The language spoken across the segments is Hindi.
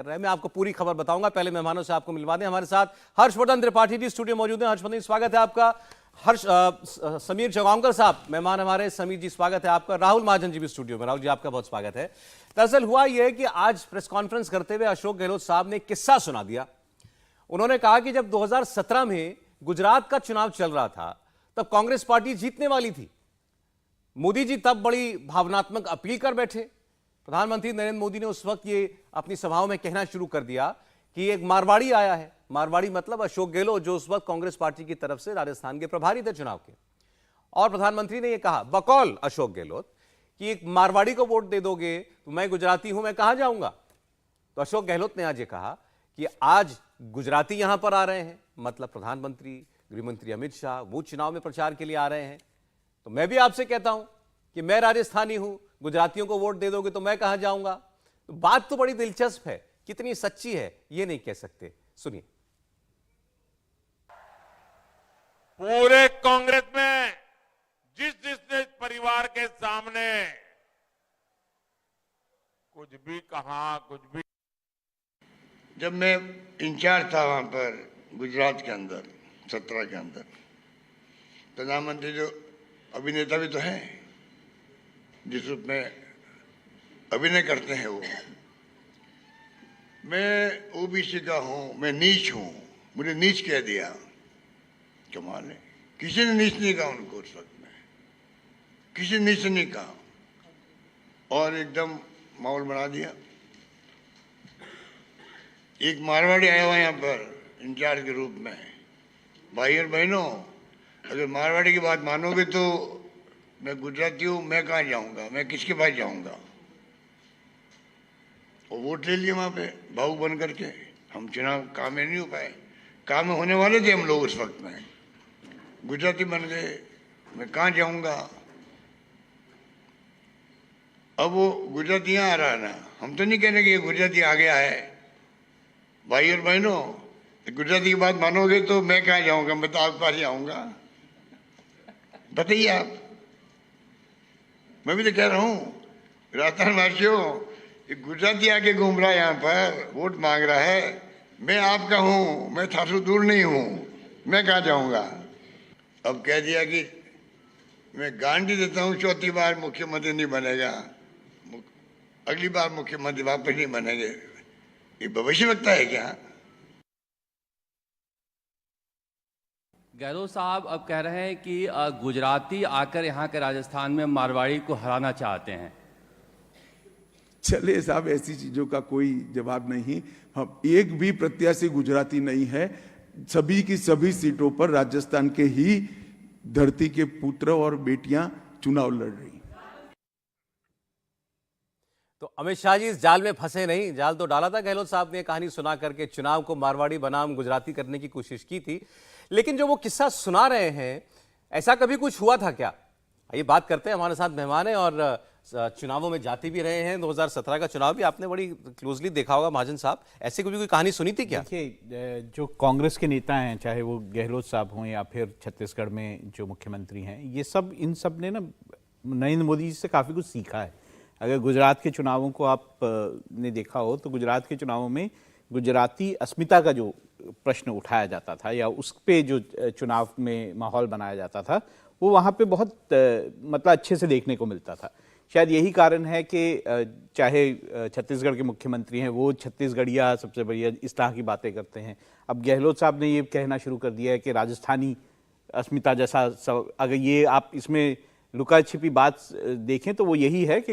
मैं आपको पूरी खबर बताऊंगा। पहले मेहमानों से आपको मिलवा दें। हमारे साथ हर्षवर्धन त्रिपाठी जी स्टूडियो मौजूद हैं। हर्षवर्धन, स्वागत है आपका। समीर जगांवकर साहब मेहमान हमारे। समीर जी, स्वागत है आपका। राहुल महाजन जी भी स्टूडियो में। राहुल जी, आपका बहुत स्वागत है। दरअसल हुआ यह है कि आज प्रेस कॉन्फ्रेंस करते हुए अशोक गहलोत साहब ने किस्सा सुना दिया। उन्होंने कहा कि जब 2017 में गुजरात का चुनाव चल रहा था तब कांग्रेस पार्टी जीतने वाली थी। मोदी जी तब बड़ी भावनात्मक अपील कर बैठे। प्रधानमंत्री नरेंद्र मोदी ने उस वक्त ये अपनी सभाओं में कहना शुरू कर दिया कि एक मारवाड़ी आया है। मारवाड़ी मतलब अशोक गहलोत, जो उस वक्त कांग्रेस पार्टी की तरफ से राजस्थान के प्रभारी थे चुनाव के। और प्रधानमंत्री ने यह कहा बकौल अशोक गहलोत कि एक मारवाड़ी को वोट दे दोगे तो मैं गुजराती हूं, मैं कहां जाऊंगा। तो अशोक गहलोत ने आज ये कहा कि आज गुजराती यहां पर आ रहे हैं, मतलब प्रधानमंत्री, गृहमंत्री अमित शाह, वो चुनाव में प्रचार के लिए आ रहे हैं। तो मैं भी आपसे कहता हूं कि मैं राजस्थानी हूं, गुजरातियों को वोट दे दोगे तो मैं कहां जाऊंगा। तो बात तो बड़ी दिलचस्प है, कितनी सच्ची है ये नहीं कह सकते। सुनिए। पूरे कांग्रेस में जिस परिवार के सामने कुछ भी कहा, कुछ भी, जब मैं इंचार्ज था वहां पर गुजरात के अंदर 17 के अंदर, प्रधानमंत्री जो अभिनेता भी तो हैं जिस रूप में अभिनय करते हैं वो, मैं ओबीसी का हूं, मैं नीच हूं, मुझे नीच कह दिया। कमाल है, किसी ने नीच नहीं कहा उनको उस वक्त में, किसी ने नीच नहीं कहा और एकदम माहौल बना दिया। एक मारवाड़ी आया हुआ यहाँ पर इंचार्ज के रूप में। भाई और बहनों, अगर मारवाड़ी की बात मानोगे तो मैं गुजराती हूं, मैं कहाँ जाऊंगा, मैं किसके पास जाऊंगा। और वोट ले लिए वहां पे भावुक बन करके। हम चुनाव काम में नहीं हो पाए, काम में होने वाले थे हम लोग उस वक्त में। गुजराती बन गए, मैं कहाँ जाऊंगा। अब वो गुजराती यहाँ आ रहा है ना, हम तो नहीं कह रहे कि ये गुजराती आ गया है। भाई और बहनों, गुजराती की बात मानोगे तो मैं कहाँ जाऊंगा, मैं तो आपके पास ही आऊंगा। बताइए आप। मैं भी तो कह रहा हूँ राजस्थान वासियों, गुजराती आके घूम रहा है यहाँ पर, वोट मांग रहा है। मैं आपका हूँ, मैं थासू दूर नहीं हूँ, मैं कहाँ जाऊंगा। अब कह दिया कि मैं गारंटी देता हूँ चौथी बार मुख्यमंत्री नहीं बनेगा, अगली बार मुख्यमंत्री वापस नहीं बनेंगे। ये भविष्यवक्ता है क्या। गहलोत साहब अब कह रहे हैं कि गुजराती आकर यहाँ के राजस्थान में मारवाड़ी को हराना चाहते हैं। चलिए साहब, ऐसी चीजों का कोई जवाब नहीं। हम एक भी प्रत्याशी गुजराती नहीं है। सभी की सभी सीटों पर राजस्थान के ही धरती के पुत्र और बेटियां चुनाव लड़ रही। तो अमित शाह जी इस जाल में फंसे नहीं। जाल तो डाला था गहलोत साहब ने, कहानी सुना करके चुनाव को मारवाड़ी बनाम गुजराती करने की कोशिश की थी। लेकिन जो वो किस्सा सुना रहे हैं, ऐसा कभी कुछ हुआ था क्या, ये बात करते हैं। हमारे साथ मेहमान हैं और चुनावों में जाते भी रहे हैं। 2017 का चुनाव भी आपने बड़ी क्लोजली देखा होगा महाजन साहब, ऐसी कोई कहानी सुनी थी क्या। देखिए, जो कांग्रेस के नेता हैं, चाहे वो गहलोत साहब हों या फिर छत्तीसगढ़ में जो मुख्यमंत्री हैं, ये सब इन सब ने ना नरेंद्र मोदी जी से काफ़ी कुछ सीखा है। अगर गुजरात के चुनावों को आप ने देखा हो तो गुजरात के चुनावों में गुजराती अस्मिता का जो प्रश्न उठाया जाता था या उस पे जो चुनाव में माहौल बनाया जाता था, वो वहाँ पे बहुत मतलब अच्छे से देखने को मिलता था। शायद यही कारण है कि चाहे छत्तीसगढ़ के मुख्यमंत्री हैं, वो छत्तीसगढ़िया सबसे बढ़िया इस तरह की बातें करते हैं। अब गहलोत साहब ने ये कहना शुरू कर दिया है कि राजस्थानी अस्मिता जैसा अगर ये आप इसमें लुका छिपी बात देखें तो वो यही है कि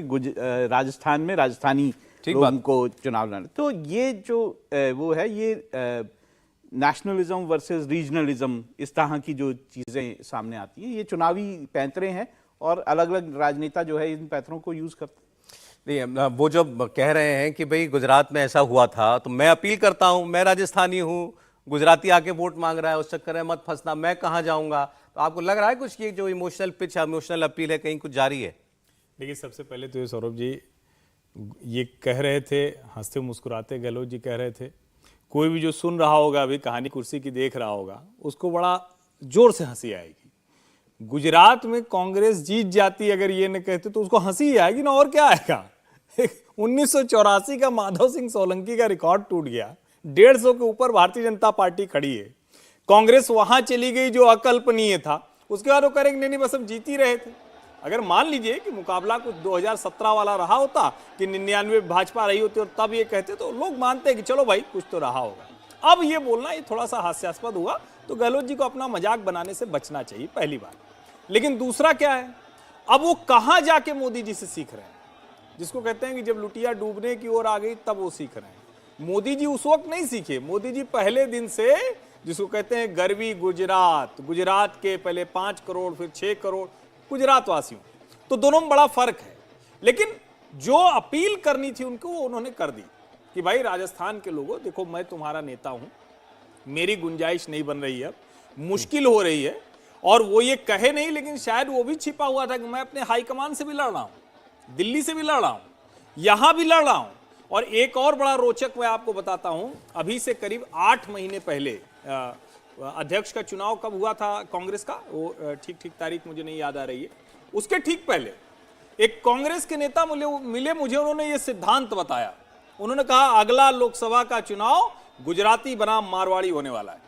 राजस्थान में राजस्थानी लोगों को चुनाव लड़ना। तो ये जो वो है, ये नेशनलिज्म वर्सेस रीजनलिज्म, इस तरह की जो चीज़ें सामने आती हैं, ये चुनावी पैंतरे हैं और अलग अलग राजनेता जो है इन पैंतरों को यूज़ करते हैं। नहीं, वो जब कह रहे हैं कि भाई गुजरात में ऐसा हुआ था, तो मैं अपील करता हूं, मैं राजस्थानी हूं, गुजराती आके वोट मांग रहा है, उस चक्कर में मत फंसना, मैं कहां जाऊंगा। तो आपको लग रहा है कुछ कि जो इमोशनल पिच, इमोशनल अपील है, कहीं कुछ जारी है। देखिए, सबसे पहले तो ये सौरभ जी ये कह रहे थे, हंसते मुस्कुराते गहलोत जी कह रहे थे, कोई भी जो सुन रहा होगा, अभी कहानी कुर्सी की देख रहा होगा, उसको बड़ा जोर से हंसी आएगी। गुजरात में कांग्रेस जीत जाती अगर ये न कहते तो उसको हंसी ही आएगी ना, और क्या आएगा। 1984 का माधव सिंह सोलंकी का रिकॉर्ड टूट गया, 150 के ऊपर भारतीय जनता पार्टी खड़ी है। कांग्रेस वहां चली गई जो अकल्पनीय था, उसके बाद वो करेंगे नहीं बस हम जीत ही रहे थे। अगर मान लीजिए कि मुकाबला कुछ 2017 वाला रहा होता कि 99 भाजपा रही होती और तब ये कहते तो लोग मानते कि चलो भाई कुछ तो रहा होगा। अब ये बोलना ये थोड़ा सा हास्यास्पद हुआ, तो गहलोत जी को अपना मजाक बनाने से बचना चाहिए, पहली बात। लेकिन दूसरा क्या है, अब वो कहां जाके मोदी जी से सीख रहे हैं, जिसको कहते हैं कि जब लुटिया डूबने की ओर आ गई तब वो सीख रहे हैं। मोदी जी उस वक्त नहीं सीखे, मोदी जी पहले दिन से, जिसको कहते हैं गरवी गुजरात, गुजरात के पहले 5 करोड़ फिर 6 करोड़ गुजरात वासियों, तो दोनों में बड़ा फर्क है। लेकिन जो अपील करनी थी उनको वो उन्होंने कर दी कि भाई राजस्थान के लोगों, देखो मैं तुम्हारा नेता हूं, मेरी गुंजाइश नहीं बन रही है, मुश्किल हो रही है। और वो ये कहे नहीं, लेकिन शायद वो भी छिपा हुआ था कि मैं अपने हाईकमान से भी लड़ रहा हूं, दिल्ली से भी लड़ रहा हूं, यहां भी लड़ रहा हूं। और एक और बड़ा रोचक मैं आपको बताता हूं, अभी से करीब 8 महीने पहले अध्यक्ष का चुनाव कब हुआ था कांग्रेस का, वो ठीक तारीख मुझे नहीं याद आ रही है, उसके ठीक पहले एक कांग्रेस के नेता मिले मुझे, उन्होंने ये सिद्धांत बताया। उन्होंने कहा अगला लोकसभा का चुनाव गुजराती बनाम मारवाड़ी होने वाला है,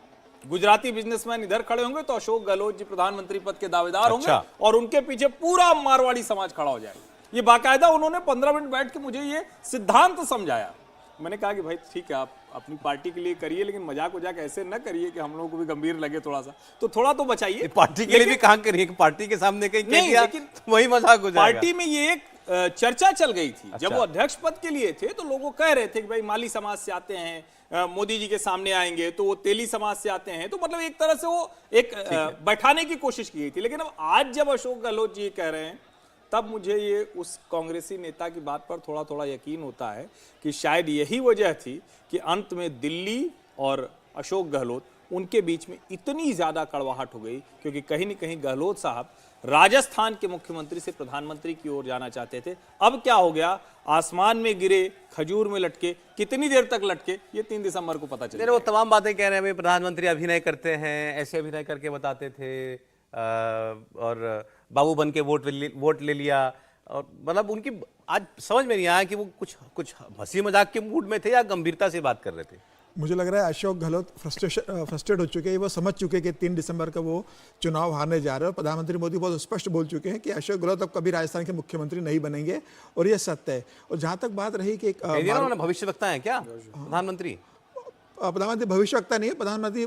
गुजराती बिजनेसमैन इधर खड़े होंगे तो अशोक गहलोत जी प्रधानमंत्री पद के दावेदार होंगे और उनके पीछे पूरा मारवाड़ी समाज खड़ा हो जाएगा। ये बाकायदा उन्होंने 15 मिनट बैठ के मुझे ये सिद्धांत समझाया। मैंने कहा कि भाई ठीक है, आप अपनी पार्टी के लिए करिए, लेकिन मजाक वजाक ऐसे न करिए कि हम लोगों को भी गंभीर लगे, थोड़ा सा थोड़ा तो बचाइए। पार्टी के लिए भी कहां करिए, पार्टी के सामने कहीं कह दिया तो वही मजाक हो जाएगा। पार्टी में ये एक चर्चा चल गई थी। जब वो अध्यक्ष पद के लिए थे तो लोग कह रहे थे कि भाई माली समाज से आते हैं, मोदी जी के सामने आएंगे, तो वो तेली समाज से आते हैं, तो मतलब एक तरह से वो एक बैठाने की कोशिश की गई थी। लेकिन अब आज जब अशोक गहलोत जी कह रहे हैं, तब मुझे ये उस कांग्रेसी नेता की बात पर थोड़ा थोड़ा यकीन होता है कि शायद यही वजह थी कि अंत में दिल्ली और अशोक गहलोत उनके बीच में इतनी ज्यादा कड़वाहट हो गई, क्योंकि कहीं न कहीं गहलोत साहब राजस्थान के मुख्यमंत्री से प्रधानमंत्री की ओर जाना चाहते थे। अब क्या हो गया, आसमान में गिरे खजूर में लटके, कितनी देर तक लटके ये 3 दिसंबर को पता चलेगा। वो तमाम बातें कह रहे हैं, प्रधानमंत्री अभिनय करते हैं, ऐसे अभिनय करके बताते थे, और बाबू बन के वोट ले लिया, और मतलब उनकी आज समझ में नहीं आया कि वो कुछ हंसी मजाक के मूड में थे या गंभीरता से बात कर रहे थे। मुझे लग रहा है अशोक गहलोत फ्रस्ट्रेट हो चुके हैं, वो समझ चुके हैं कि 3 दिसंबर का वो चुनाव हारने जा रहे हैं। प्रधानमंत्री मोदी बहुत स्पष्ट बोल चुके हैं कि अशोक गहलोत अब कभी राजस्थान के मुख्यमंत्री नहीं बनेंगे, और ये सत्य है। और जहां तक बात रही कि भविष्यवक्ता है क्या प्रधानमंत्री? प्रधानमंत्री भविष्यवक्ता नहीं है, प्रधानमंत्री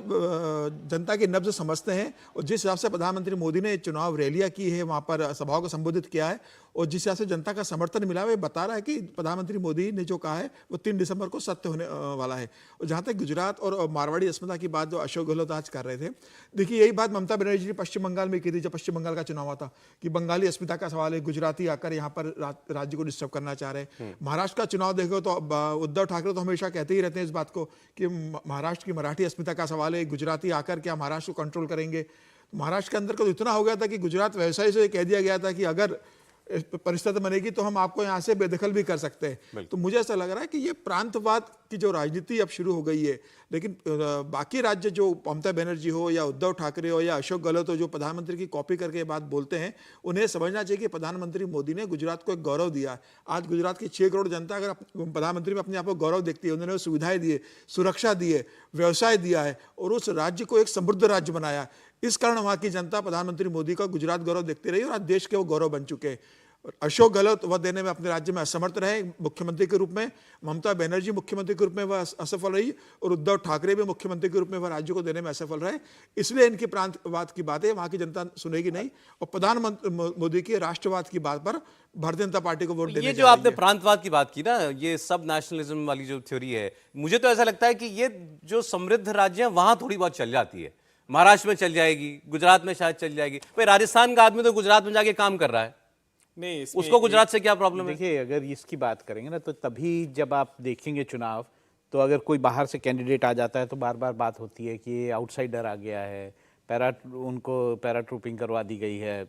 जनता की नब्ज समझते हैं। और जिस हिसाब से प्रधानमंत्री मोदी ने चुनाव रैलियां की है, वहां पर सभाओं को संबोधित किया है, और जिस हिसाब से जनता का समर्थन मिला है, बता रहा है कि प्रधानमंत्री मोदी ने जो कहा है वो 3 दिसंबर को सत्य होने वाला है। और जहां तक गुजरात और मारवाड़ी अस्मिता की बात जो अशोक गहलोत आज कर रहे थे, देखिए यही बात ममता बनर्जी ने पश्चिम बंगाल में की थी, जब पश्चिम बंगाल का चुनाव हुआ था, कि बंगाली अस्मिता का सवाल है, गुजराती आकर यहाँ पर राज्य को डिस्टर्ब करना चाह रहे हैं। महाराष्ट्र का चुनाव देखो तो उद्धव ठाकरे तो हमेशा कहते ही रहते हैं इस बात को कि महाराष्ट्र की मराठी अस्मिता का सवाल है, गुजराती आकर क्या महाराष्ट्र को कंट्रोल करेंगे। महाराष्ट्र के अंदर का तो इतना हो गया था कि गुजरात व्यवसायी से कह दिया गया था कि अगर परिस्थिति बनेगी तो हम आपको यहाँ से बेदखल भी कर सकते हैं। तो मुझे ऐसा लग रहा है कि ये प्रांतवाद की जो राजनीति अब शुरू हो गई है। लेकिन बाकी राज्य जो ममता बनर्जी हो या उद्धव ठाकरे हो या अशोक गहलोत हो, जो प्रधानमंत्री की कॉपी करके बात बोलते हैं, उन्हें समझना चाहिए कि प्रधानमंत्री मोदी ने गुजरात को एक गौरव दिया। आज गुजरात की 6 करोड़ जनता अगर प्रधानमंत्री में अपने आप को गौरव देखती है, उन्होंने सुविधाएं दी है, सुरक्षा दी है, व्यवसाय दिया है, और उस राज्य को एक समृद्ध राज्य बनाया। इस कारण वहाँ की जनता प्रधानमंत्री मोदी का गुजरात गौरव देखती रही, और आज देश के वो गौरव बन चुके हैं। अशोक गहलोत वह देने में अपने राज्य में असमर्थ रहे मुख्यमंत्री के रूप में, ममता बनर्जी मुख्यमंत्री के रूप में वह असफल रही, और उद्धव ठाकरे भी मुख्यमंत्री के रूप में वह राज्य को देने में असफल रहे। इसलिए इनकी प्रांतवाद की बातें वहाँ की जनता सुनेगी नहीं, और प्रधानमंत्री मोदी की राष्ट्रवाद की बात पर भारतीय जनता पार्टी को वोट देने। ये जो आपने प्रांतवाद की बात की ना, ये सब नेशनलिज्म वाली जो थ्योरी है, मुझे तो ऐसा लगता है कि ये जो समृद्ध राज्य है वहां थोड़ी बहुत चल जाती है। महाराष्ट्र में चल जाएगी, गुजरात में शायद चल जाएगी, भाई राजस्थान का आदमी तो गुजरात में जाके काम कर रहा है, नहीं उसको गुजरात से क्या प्रॉब्लम है? देखिए, अगर इसकी बात करेंगे ना, तो तभी जब आप देखेंगे चुनाव, तो अगर कोई बाहर से कैंडिडेट आ जाता है तो बार बार बात होती है कि ये आउटसाइडर आ गया है, उनको पैराट्रूपिंग करवा दी गई है।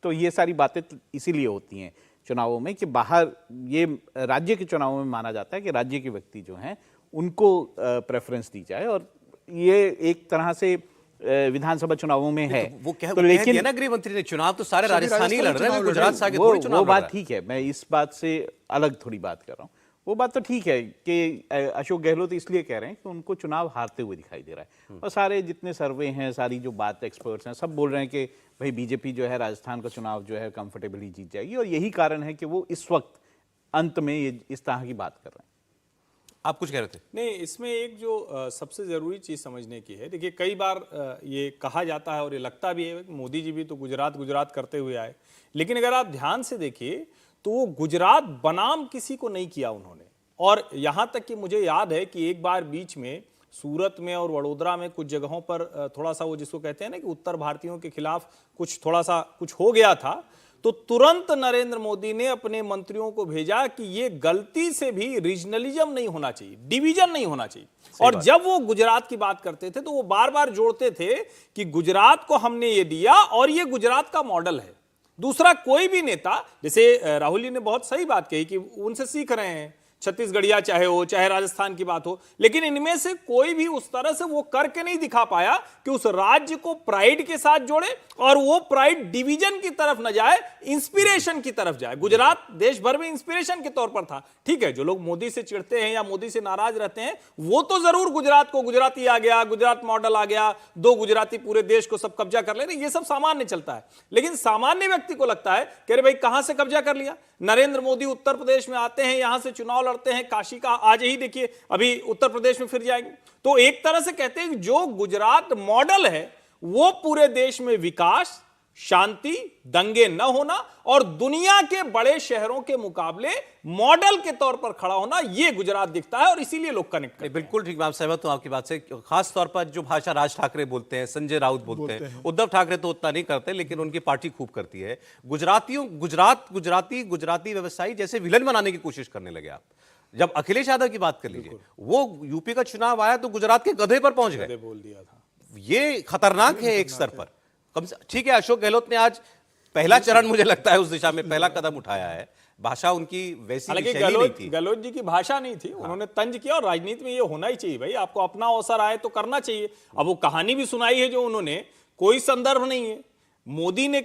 तो ये सारी बातें इसीलिए होती हैं चुनावों में कि बाहर, ये राज्य के चुनावों में माना जाता है कि राज्य के व्यक्ति जो हैं उनको प्रेफरेंस दी जाए, और ये एक तरह से विधानसभा चुनावों में है। वो कह तो कह दिया ना गृह मंत्री ने, चुनाव तो सारे राजस्थानी लड़ रहे हैं, गुजरात से आगे थोड़ी चुनाव वो लड़ रहा बात है। ठीक है, मैं इस बात से अलग थोड़ी बात कर रहा हूँ। वो बात तो ठीक है कि अशोक गहलोत इसलिए कह रहे हैं कि उनको चुनाव हारते हुए दिखाई दे रहा है, और सारे जितने सर्वे हैं, सारी जो बात एक्सपर्ट्स हैं, सब बोल रहे हैं कि भाई बीजेपी जो है राजस्थान का चुनाव जो है कंफर्टेबली जीत जाएगी, और यही कारण है कि वो इस वक्त अंत में ये इस तरह की बात कर रहे हैं। आप कुछ कह रहे थे? नहीं, इसमें एक जो सबसे ज़रूरी चीज़ समझने की है, देखिए कई बार ये कहा जाता है और ये लगता भी है कि मोदी जी भी तो गुजरात गुजरात करते हुए आए, लेकिन अगर आप ध्यान से देखिए तो वो गुजरात बनाम किसी को नहीं किया उन्होंने। और यहाँ तक कि मुझे याद है कि एक बार बीच में सूरत में और वडोदरा में कुछ जगहों पर थोड़ा सा वो जिसको कहते हैं ना कि उत्तर भारतीयों के खिलाफ कुछ थोड़ा सा कुछ हो गया था, तो तुरंत नरेंद्र मोदी ने अपने मंत्रियों को भेजा कि ये गलती से भी रीजनलिज्म नहीं होना चाहिए, डिवीजन नहीं होना चाहिए। और जब वो गुजरात की बात करते थे तो वो बार बार जोड़ते थे कि गुजरात को हमने ये दिया और ये गुजरात का मॉडल है। दूसरा कोई भी नेता, जैसे राहुल जी ने बहुत सही बात कही कि उनसे सीख रहे हैं, छत्तीसगढ़िया चाहे हो चाहे राजस्थान की बात हो, लेकिन इनमें से कोई भी उस तरह से वो करके नहीं दिखा पाया कि उस राज्य को प्राइड के साथ जोड़े और वो प्राइड डिवीजन की तरफ न जाए, इंस्पिरेशन की तरफ जाए। गुजरात देश भर में इंस्पिरेशन के तौर पर था। ठीक है, जो लोग मोदी से चिढ़ते हैं या मोदी से नाराज रहते हैं वो तो जरूर गुजरात को गुजराती आ गया, गुजरात मॉडल आ गया, 2 गुजराती पूरे देश को सब कब्जा कर ले रहे, ये सब सामान्य चलता है। लेकिन सामान्य व्यक्ति को लगता है कि अरे भाई कहां से कब्जा कर लिया, नरेंद्र मोदी उत्तर प्रदेश में आते हैं, यहां से चुनाव लड़ते हैं, काशी का आज ही देखिए, अभी उत्तर प्रदेश में फिर जाएंगे। तो एक तरह से कहते हैं कि जो गुजरात मॉडल है वो पूरे देश में विकास, शांति, दंगे न होना और दुनिया के बड़े शहरों के मुकाबले मॉडल के तौर पर खड़ा होना, ये गुजरात दिखता है और इसीलिए लोग कनेक्ट करते हैं। बिल्कुल ठीक, मैं सहमत हूं आपकी बात से। खास तौर पर जो भाषा राज ठाकरे बोलते हैं, संजय राउत बोलते हैं, उद्धव ठाकरे तो उतना नहीं करते, लेकिन उनकी पार्टी खूब करती है। गुजराती व्यवसायी जैसे विलन बनाने की कोशिश करने लगे आप। जब अखिलेश यादव की बात कर लीजिए, वो यूपी का चुनाव आया तो गुजरात के गधे पर पहुंच गए, बोल दिया था। ये खतरनाक है एक स्तर पर। ठीक है, अशोक गहलोत ने आज पहला चरण, मुझे लगता है उस दिशा में पहला कदम उठाया है। भाषा उनकी वैसी हालांकि शैली नहीं थी। गहलोत जी की भाषा नहीं थी, उन्होंने तंज किया और राजनीति में ये होना ही चाहिए भाई, आपको अपना अवसर आए तो करना चाहिए। अब वो कहानी भी सुनाई है जो उन्होंने, कोई संदर्भ नहीं है। मोदी ने